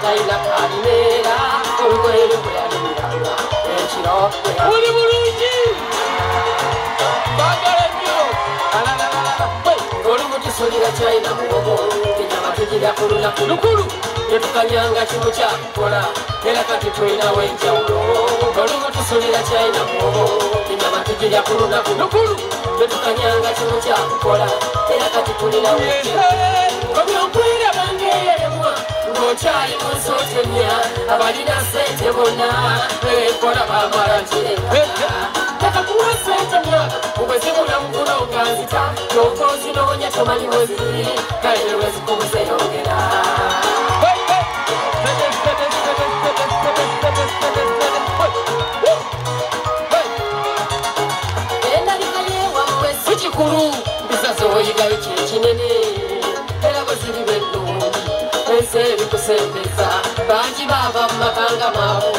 talina kalimera olugoye lwekuyalumiranga ekiro uli bulungi bagala nnyo olumutusulira kyalina mugogo enyama tugira ku lunaku lukulu tetukanyanga kimu kyakukola era kati tulinawo enjawulo olumutusulira kyalina mugogo enyama tugira ku lunaku lukulu tetukanyanga kimu kyakukola era kati tulinawo omyokwera bangeeremwa ng'okyali mu nsootemya abalina sente bonna ekola bamala kireka takakuwa sente myaka ubwezibula mukulonga nzita kyokka ozinoonya tomanyi weziri kale ne wezikubuzeyongera endabika yewammwe si kikulu mbisaze oyigayo kyekinene era bweziri bennungi ensi ebikusembeza bangi baava mu makanga maavu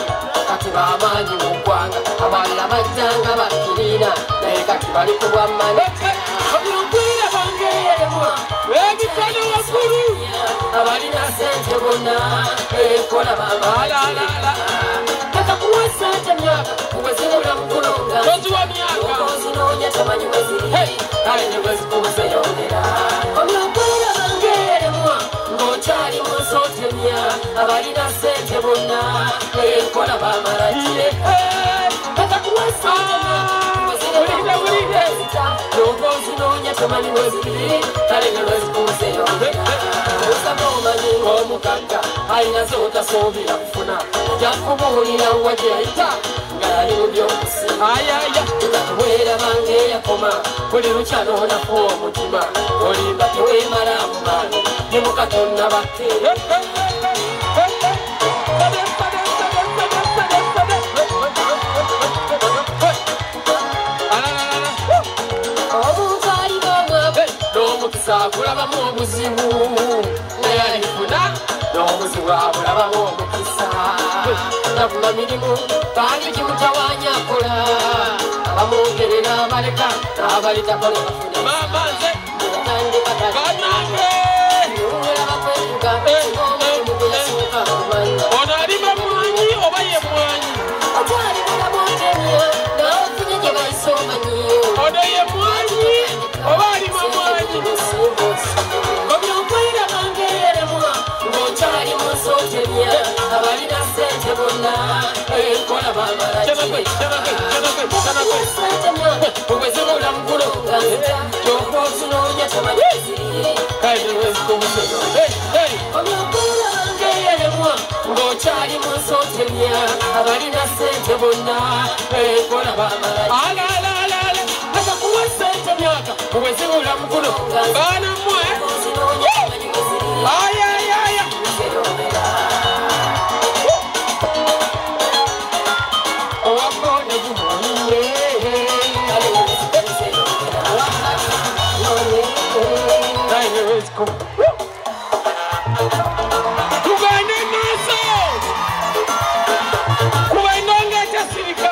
kati bamaanyi mu ggwanga abalala bajjanga bakkirina naye kati bali ku bwammani obyogwira bangeeremwa ebitano waggulu abalina sente bonna ekola bamalala takakuwa sente myaka ubwezibula mukulonga ozinoonya tamanyi weziri kale ne bwezikubuzeyongera obyogwira bangeeremwa ng'okyali mu nsootemya abalina sente bonna enkola bamala kireka takakuwa sente myaka ozinoonya tamanyi weziri kale ne lwezikubuzeyongera osaba omanyi ng'omugagga alina z'otasuubira kufuna jakubuulira wa gyeyita nga yali mu by'okusinga tuweerabanga eyakoma buli lukya n'onakuwa omutima olimba teweemala mu maani ne mukatonna batte omuntu alina omwabe n'omukisa akulabamu obuzibu naye alifuna n'obuzibu abulabamu omukisa nafuna mirimu kandi kimutawaanya akola abamwongerera abaleka n'abalitakola bafuna ono alima mwanyi oba ye mwanyi ono ye mwanyi oba alima mwanyi obyogwira bangeeremwa ng'okyali mu nsootemya abalina sente bonna enkola bamala ubwezibula mukulonga kyokka ozinoonya tamanyi weziri kale ne wezikubuzeyongera obyogwira bangeeremwa ng'okyali mu nsootemya abalina sente bonna enkola bamala takakuwa sente myaka ubwezibula mukulonga baana mmwe ayayaya owakone gumuliye tugane maaso kuba endonga etasirika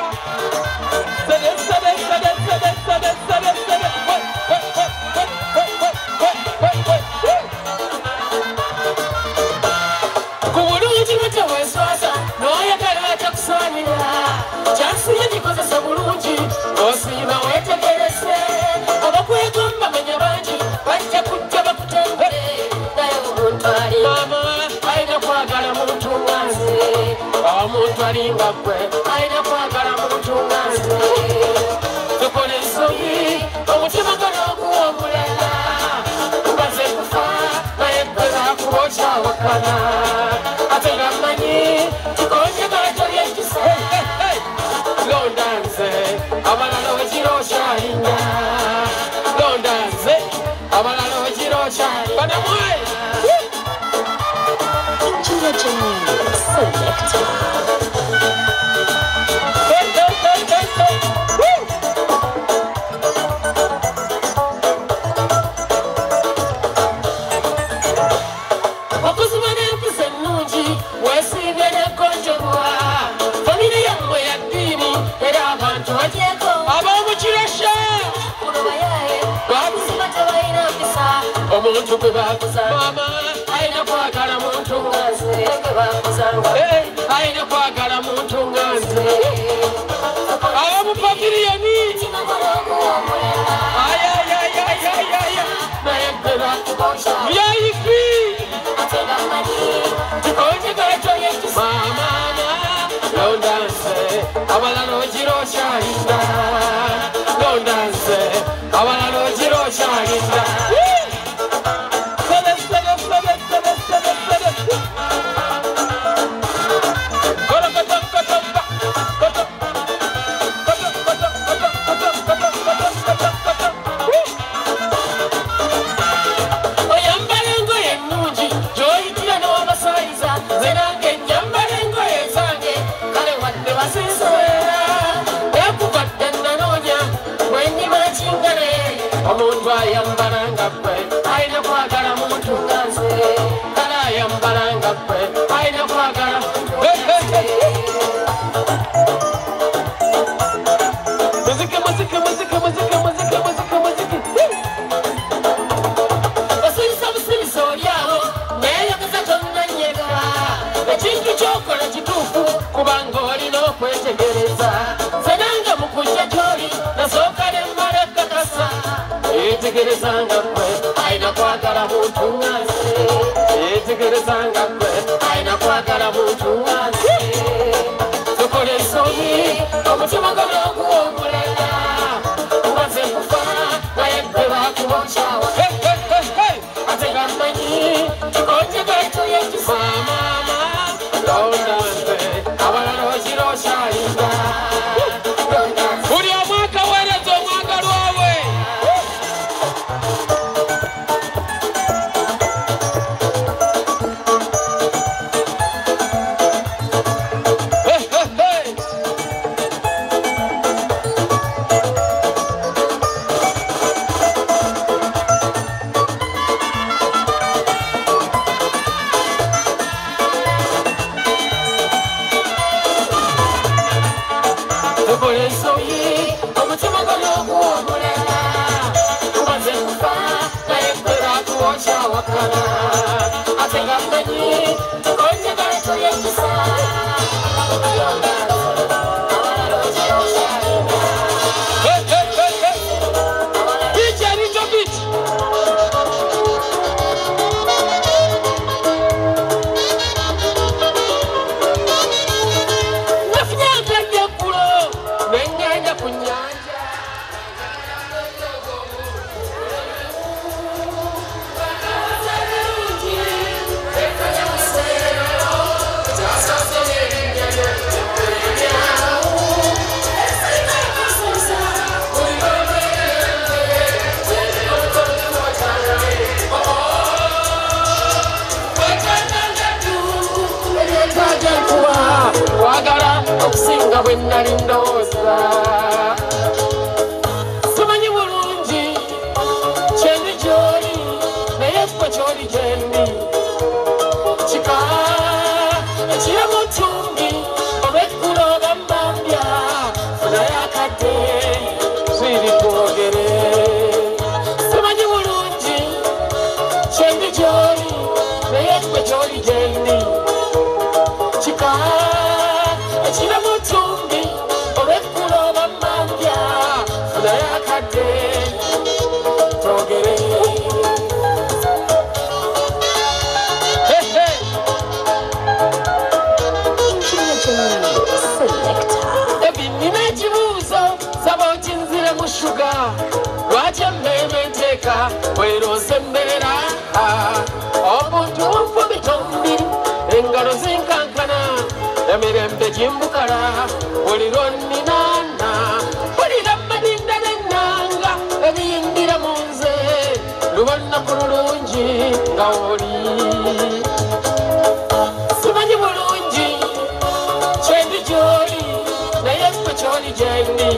ku bulungi bweteweswasa n'oyagala atakusaanira kyansuye gikozesa bulungi osiiba wetegerese abakwegomba manya bangi bajja kujja bakutembere naye omuntu alina kwagala muntu nga nze omuntu alinga gwe alina kwagala muntu nga nze tukola ensobi omutima gano oguwa omulala tubaze kufa naye ggwe bakuba okyawakana ate nga mmanyi kikonjagala toli ekisa londa nze abalala wekiro okyalinya londa nze abalala wekiro okyali banamwayi Selector. Omuntu gwe bakuza mama ayina kwagala muntu nga nze aina kwagala muntu nganze abamupapiriyani vip mama londanse abalalo jiro shalinda londanse abalalo jiro shalinda omuntu ayambalanga kwe ayina kwagala muntu nganze kale ayambalanga kwe ayina kwagala muziki osirisa busirisa olyawo neyogeza tonnanyega ekintu kyokola kituufu kubanga olina okwetegereza senanga mukujja gyoli nasooka nemmala ekakasa yetegerezanga kwe ayina kwagala muntu nganze yetegerezanga kwe ayina kwagala muntu nganze tukola ensobi omutima gw'oguwomulala umaze kufa naye gwe bakubokyawa ate gammanyi kikonje gaitoyekisa mama londanze abalala okira okyayinga buli omwaka weereza omwagalwa we okusinga bwe nnali ndowooza simanyi bulungi kyendi gy'oli naye ffe ky'oli gyendi kika ekiramu ttumbi oba ekkulu oba mmambya funayo akadde siri twogere simanyi bulungi kyendi gy'oli naye ffe ky'oli gyendi kika ekiramu ttumbi olw'ekkulu oba mmambya funayo akadde twogere ebinina ekibuuzo saba okinzire mu shuga lwaki emmeeme enteeka weerooza embeera omuntu mufubita omubiri engalo zinkankana emirembe gimbukala buli lwonninaana bulira madinda n'ennanga ebiyingira mu nze lubannaku lulungi nga oli simanyi bulungi kyendi gy'oli naye ffe ky'oli gyendi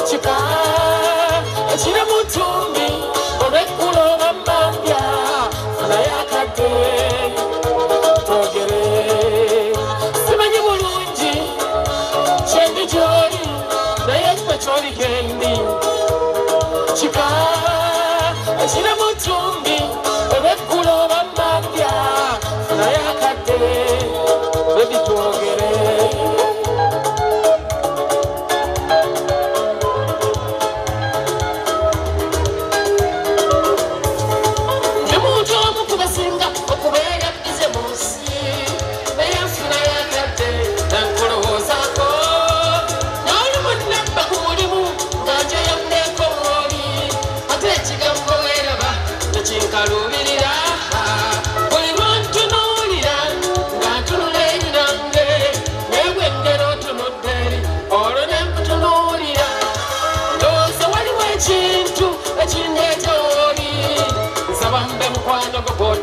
kika ekiramu ttumbi olw'ekkulu oba mmambya funayo akadde twogere simanyi bulungi kyendi gy'oli naye ffe ky'oli gyendi kika ekiramu ttumbi olw'ekkulu oba mmambya funayo akadde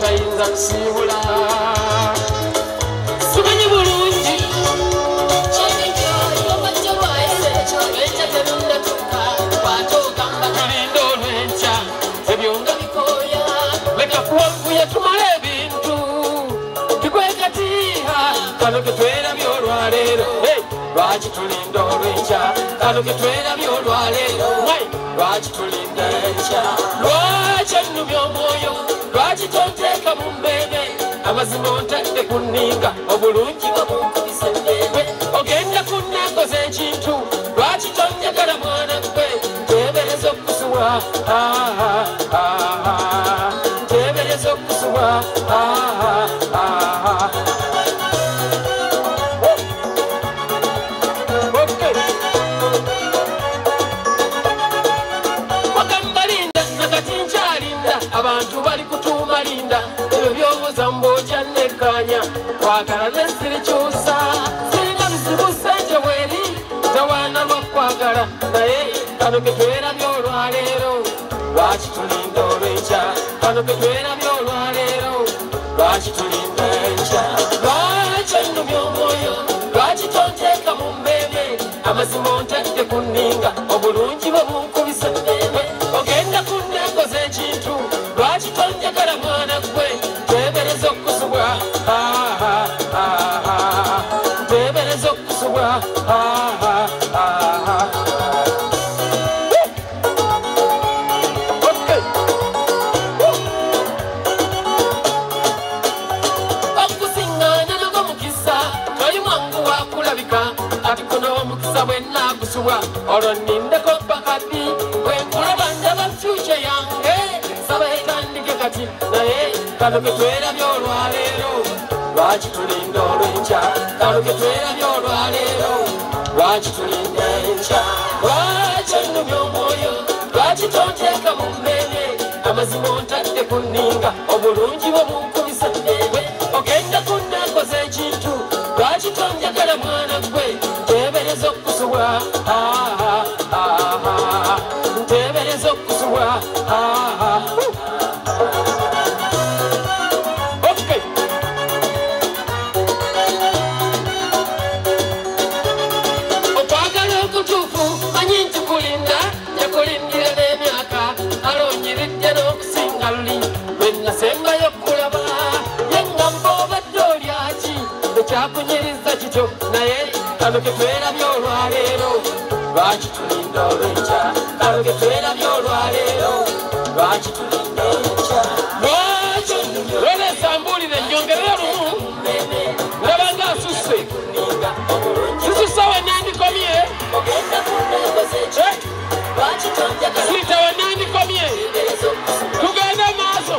tayinza kusiibula simanyi bulungi tulinda olwenkya ebyo nga bikooya leka kuwavuye tumale ebintu bikwekatiiha kano ketwerabye olwaleero lwaki tulinda olwenkya kano ketwerabye olwaleero lwaki tulinda enkya lwaki ennumya omwoyo lwaki tonteeka mu mbeebe amazima ontadde ku nninga obulungi bwe bunkubisa embeebe ogenda kunnakoza ekintu lwaki tonjagala mwana gwe nteebereza okusuwa nteebereza okusuwa abantu bali kutuuma linda ebyo byobuuza mbojja nekkanya kwagala nesirikyusa sirina bizibu sente bweri tawaana lwakwagala naye kano ketwerabye olwaleero lwaki tulinda olwenkya kano ketwerabye olwaleero lwaki tulinda enkya lwaki ennumya omwoyo lwaki tonteeka mu mbeebe amazima ontadde ku nninga obulungi bwe bunkubisa embeebe ogenda kunnekoza ekintu lwaki tonjagala mwana gwe nteebereza okusubwa nteebereza okusubwa okusiŋŋaanya nago mukisa toli mwangu wakulabika ati kuno omukisa bwe nnaagusubwa olwo nnindeko bakati bwe nkulaba ndaba fyuca yange saba etandike kati naye kano ketwerabye olwaleero lwaki tulinda olwenkya kano ketwerabye olwaleero lwaki tulinda enkya lwaki ennumya omwoyo lwaki tonteeka mu mbeebe amazima ontadde ku nninga obulungi bwe bunkubisa embeebe ogenda kunnakoza ekintu lwaki tonjagala mwana gwe nteebereza okusubwa nteebereza okusubwa okwagala okutuufu manyi nti kulinda yakulindira n'emyaka alonyiridde n'okusinga luli lwe nasembayo kulaba yengamba obadde olyaki ekyakunyiriza kityo naye kano ketwerabye olwaleero lwaki tulinda olwenkya kano ketwerabye olwaleero lwaki tulinda enkya lwaki lwolesa mbuulire nyongerera lumu ndaba nga asusse sisusa we nandikomye siita we nandikomye tugende maaso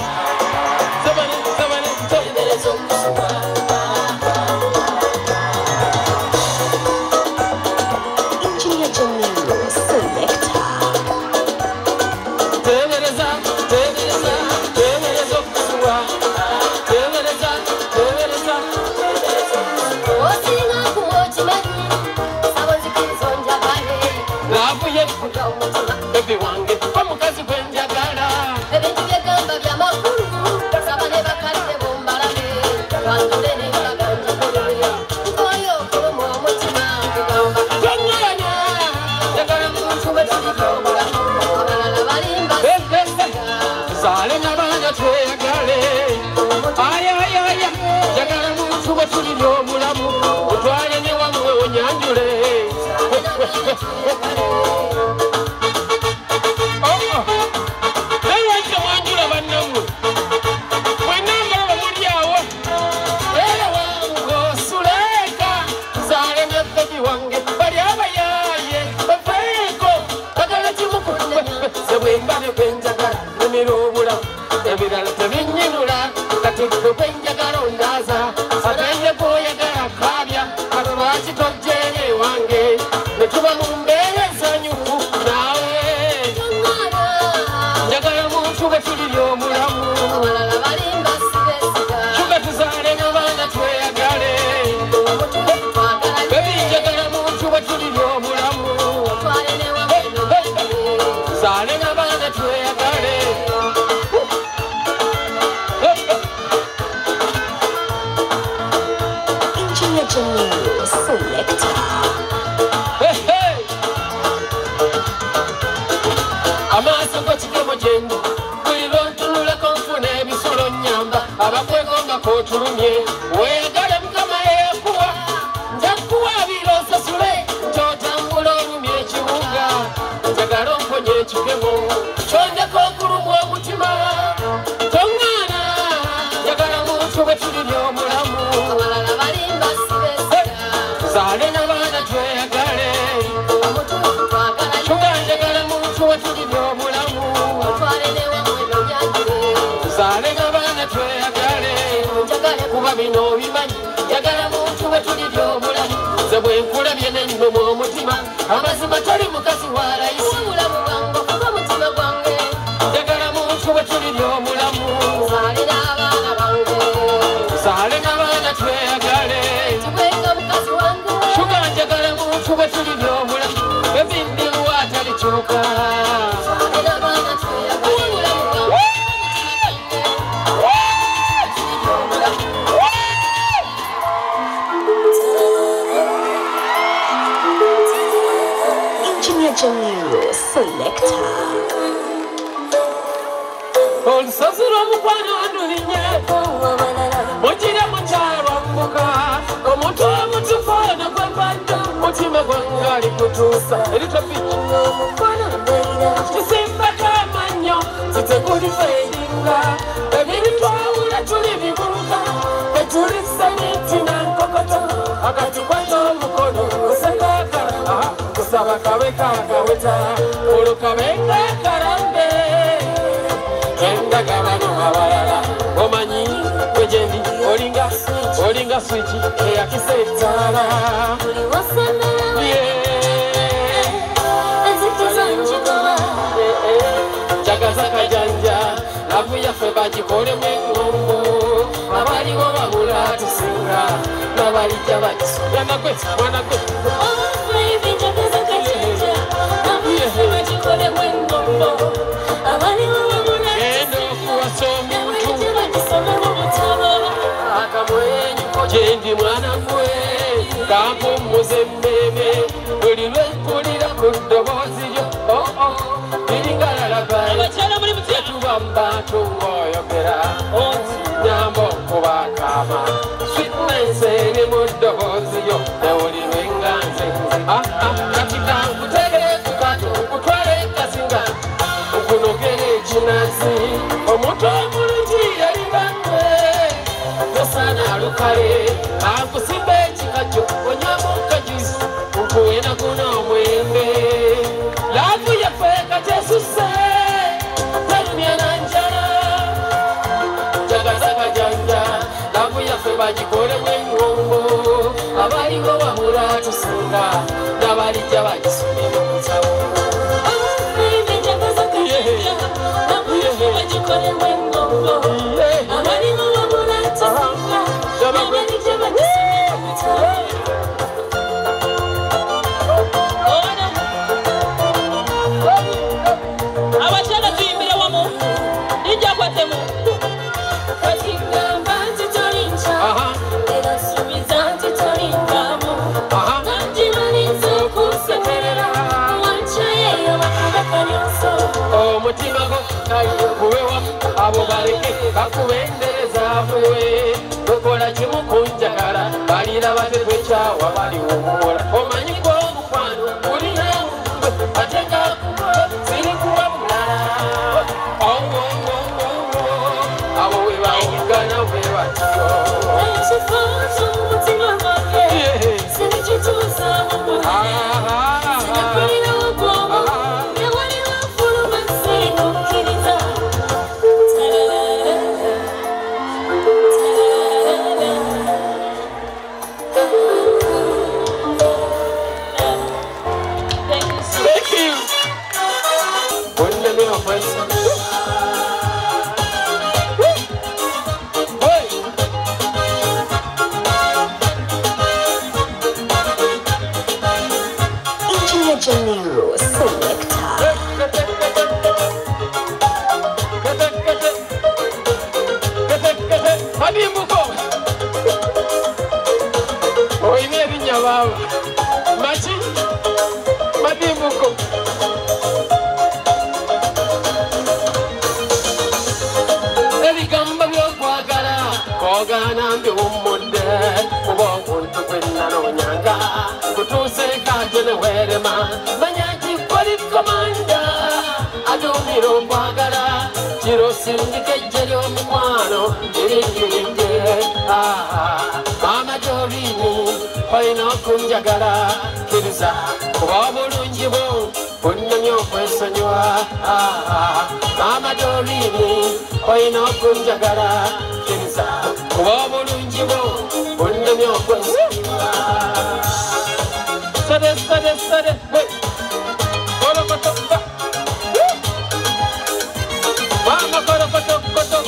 Engineer Jamil Selector. teebereza teebereza teebereza okusuwa teebereza teebereza Osinga kumokimanyi sabozikirizo njagale naavuye bebi wange omukazi gwe njagala ebintu byegamba byamakulu saba ne bakadde bombalame bandule ne baganja kolera oyo okuluma omutima kugamba tonyolanya njagala muntu kuba kiriko obulamu abalala balimba tuzaale n'abaana tweyagale ayayaya njagala muntu bwe tulina omulamu otwale ne wammwe onyanjule lwaki mwanjula bannammwe mwenambala bamuli awo era wange osuleeka tuzaale ne bebi wange bali abayaaye baveeko bagala kimukuse bwemba ne bwenjagala numira obulamu ebirala tebinyinula katikko bwenjagala ondaaza atende gwoyagala kaabya kano lwaki tojjeere ewange ne tuba mu mbeera ensanyufu naawe njagala muntu bwe tuliri omulamu abalala balimba sibesiga tuga tuzaale n'abaana tweyagale bebi njagala muntu bwe tuliri omulamu twale ne wamu tuzaale n'abaana tweyagale akwegomba kotulumye weyagale mukama eyakuwa njakuwa birosasule ntotambula olumye ekibuga njagala omponye ekigemo kyondeko okulumwa omutima toŋŋaana njagala muntu bwe tuli by'omulamu abalala balimba sibesiga zaale n'abaana tweyagale tuga njagala muntu bwe tuli by'omulamu otwale newamwe nonyagire zaale n'abaana tweyagale kuba bino obimanyi njagala muntu bwe tuli by'omulamu nze bwe nkulabye n'ennomu omutima amazima toli mukazi wa layisi obulamu bwange okuba mutima gwange njagala muntu bwe tuli by'omulamu zaalira abaana bange zaale n'abaana tweyagale tibwenga mukazi wange tuga njagala muntu bwe tuli by'omulamu ebindiruwa atalikyuka zaalira abaana tweyagala obulamu bwange Engineer Jamiru Selector. olusasula omukwano ndulinye mugire mukyalo mbuga omuntu omutufaana gwembadde mutima gwange ali kutuusa eritopiki kisimbako amannyo titeguli feyinga ebinitwawula tuli bibuuka etuli semiti nankokoto akati kwata omukono osengakala kusaba kabe kagaweta olwo kabenga kalambe endagabano abalala omanyi gwejendi olinga swiki eyakisa ettaala jagaza kajanja lavu yaffe bagikolemu engombo abaliwo babula tusinga nabalijja bagisomya nagwe mwana gwe genda okuwasa omuntu akamwenyuko gyendi mwana gwe kampumuze emmeme buli lwempulira ku ddoboozi lyo biringalalagaetubamba tung'oyogera nyamba okuba akaama sweetness eri mu ddoboozi lyo ewulirwe nga nze kati kankutegere ku kato nkutwale kasinga nkunogere ekinazi omuntu omulungi yalibange tosaana alukale akusimba ekikajjo onyamu kajusi nkuwena guno omwembe laavu yaffe katesusse talumya nanjala jagaza kajanja laavu yaffe bagikolemu engombo abaliwo wabula tusinga nabalijja bagisomera omutabo abakyala tuyimbire wamu lijja kwatemu katigamba nti tolinca era suubiza nti tolingamu nanjimaliza okusekerera wancayeyo bakabakanyonso omutima gwo kubewa abo baleke bakubendereza buwe wekola kimu kunjagala balira bate twekyawa bali womuwola omanyi gwomukwano ulina ate ngakuba sirikuwa mulala abo we bawugana bwe batyo ekifaanso mumutima gwange sirikituusamu sinakulira wagwomo newalira nfuluma sirikukkiriza Thank you. Wouldn't it be a place? Hey! Engineer Jamiru Selector. Madimbuko! Oyine ebinnya baaba. Maki? Madimbuko. Ebigambo by'okwagala bw'ogaana mbiwummudde kuba omuntu gwe nanoonyanga kutuuse kate ne weerema manya kikolikomanda aduumira okwagala kiro sindika ejje ly'omukwano lirindiridde Mama Doreen olina okunjagala kkiriza kuba obulungi bwo bunnyumya okwesonyiwa Mama Doreen olina okunjagala kkiriza kuba obulungi bwo bunnyumya okwesonyiwa Sade kolokoto Mama kolokoto koto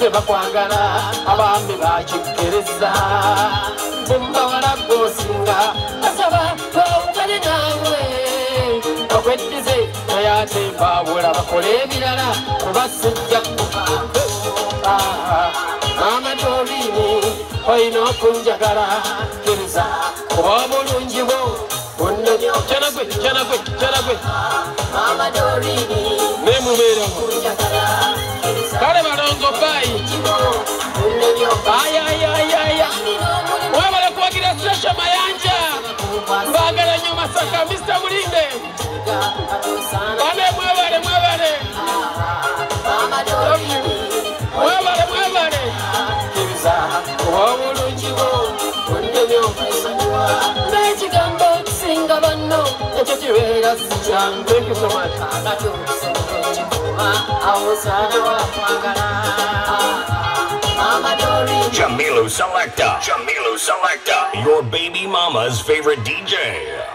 bakwagala abambi bakikkiriza bumbawala gwosinga asaba bawugale naawe bakweddize naye ate mbawula bakole ebirala kuba sijja kubaako Mama Doreen olina okunjagala kkiriza kuba obulungi bwo Janagwe Mama Doreen nemubeeramu kale balongo bayi ayayayaya mwebale kuwagira Sesha Mayanja mbagala nnyo Masaka Mr. Mulinde bane mwebale kiriza obulungi bwo bundemye okwesonyiwa n'ekigambo okusinga banno ekyo kibeera sikyangu. Thank you so much. Jamilu Selecta, your baby mama's favorite DJ.